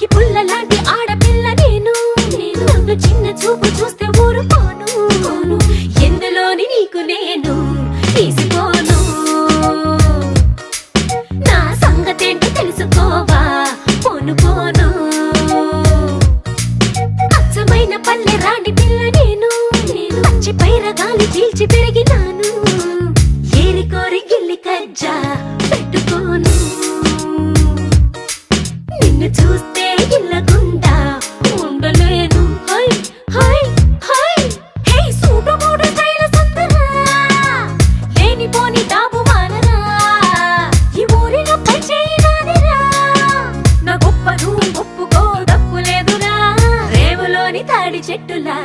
అక్కి పుల్ల లాంటి ఆడపిల్ల నేను నన్ను చిన్న చూపు చూస్తే ఊరుకోను ఎందులోని నీకు నేను తీసిపోను నా సంగతేంటో తెలుసుకోవా పోను పోను అచ్చమైన పల్లె రాండి పిల్ల నేను పచ్చి పైర గాలి చీల్చి పెరిగినాను ఏరి కోరి గిల్లి కజ్జా పెట్టుకోను నిన్ను చూస్తే ఇల్లగుండా ఉండలేను హై హై హై హే సూటు మూడు స్టైల్ సుందరా లేనిపోని డాబు మానరా ఈ ఊరిలో పై చేయరాదిరా నా గొప్ప నువ్వు ఒప్పుకో తప్పు లేదురా రేవులోని తాడి చెట్టులా